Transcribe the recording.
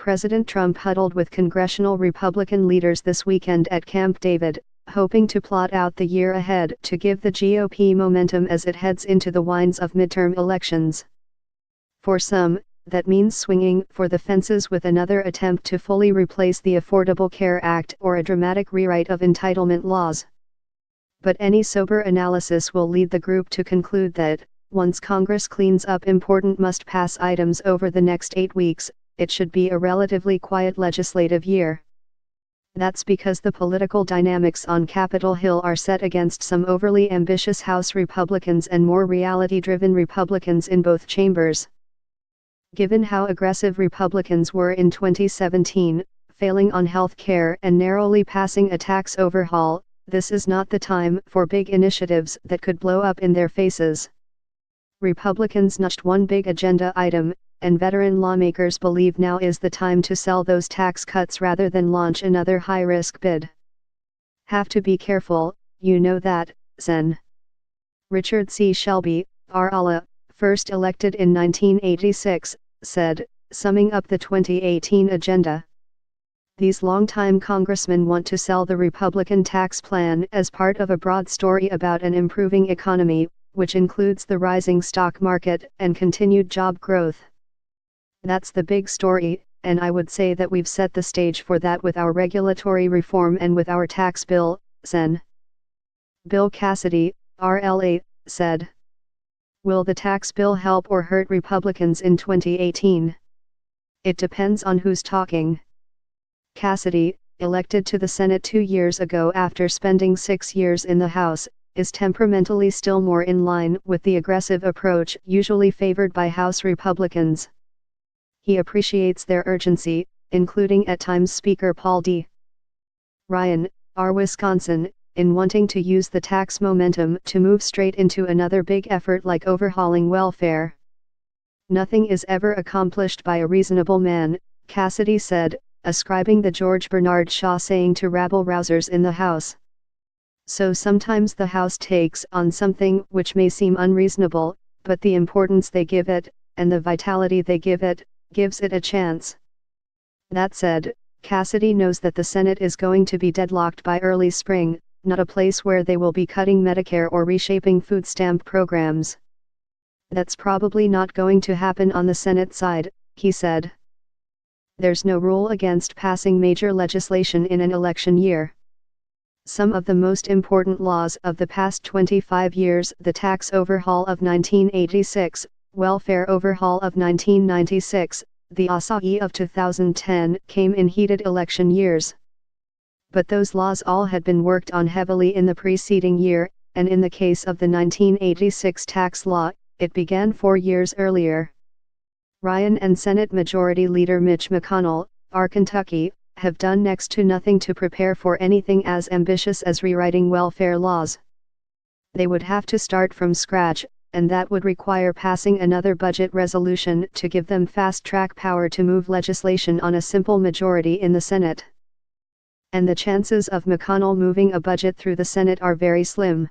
President Trump huddled with congressional Republican leaders this weekend at Camp David, hoping to plot out the year ahead to give the GOP momentum as it heads into the winds of midterm elections. For some, that means swinging for the fences with another attempt to fully replace the Affordable Care Act or a dramatic rewrite of entitlement laws. But any sober analysis will lead the group to conclude that, once Congress cleans up important must-pass items over the next 8 weeks, it should be a relatively quiet legislative year. That's because the political dynamics on Capitol Hill are set against some overly ambitious House Republicans and more reality-driven Republicans in both chambers. Given how aggressive Republicans were in 2017, failing on health care and narrowly passing a tax overhaul, this is not the time for big initiatives that could blow up in their faces. Republicans nudged one big agenda item, and veteran lawmakers believe now is the time to sell those tax cuts rather than launch another high-risk bid. Have to be careful, you know that, Sen. Richard C. Shelby, R.A., first elected in 1986, said, summing up the 2018 agenda. These longtime congressmen want to sell the Republican tax plan as part of a broad story about an improving economy, which includes the rising stock market and continued job growth. That's the big story, and I would say that we've set the stage for that with our regulatory reform and with our tax bill, Sen. Bill Cassidy, RLA, said. Will the tax bill help or hurt Republicans in 2018? It depends on who's talking. Cassidy, elected to the Senate 2 years ago after spending 6 years in the House, is temperamentally still more in line with the aggressive approach usually favored by House Republicans. He appreciates their urgency, including at times Speaker Paul D. Ryan, R. Wisconsin, in wanting to use the tax momentum to move straight into another big effort like overhauling welfare. Nothing is ever accomplished by a reasonable man, Cassidy said, ascribing the George Bernard Shaw saying to rabble-rousers in the House. So sometimes the House takes on something which may seem unreasonable, but the importance they give it, and the vitality they give it, gives it a chance. That said, Cassidy knows that the Senate is going to be deadlocked by early spring, not a place where they will be cutting Medicare or reshaping food stamp programs. That's probably not going to happen on the Senate side, he said. There's no rule against passing major legislation in an election year. Some of the most important laws of the past 25 years, the tax overhaul of 1986, welfare overhaul of 1996, the Acai of 2010, came in heated election years. But those laws all had been worked on heavily in the preceding year, and in the case of the 1986 tax law, it began 4 years earlier. Ryan and Senate Majority Leader Mitch McConnell, R. Kentucky, have done next to nothing to prepare for anything as ambitious as rewriting welfare laws. They would have to start from scratch, and that would require passing another budget resolution to give them fast-track power to move legislation on a simple majority in the Senate. And the chances of McConnell moving a budget through the Senate are very slim.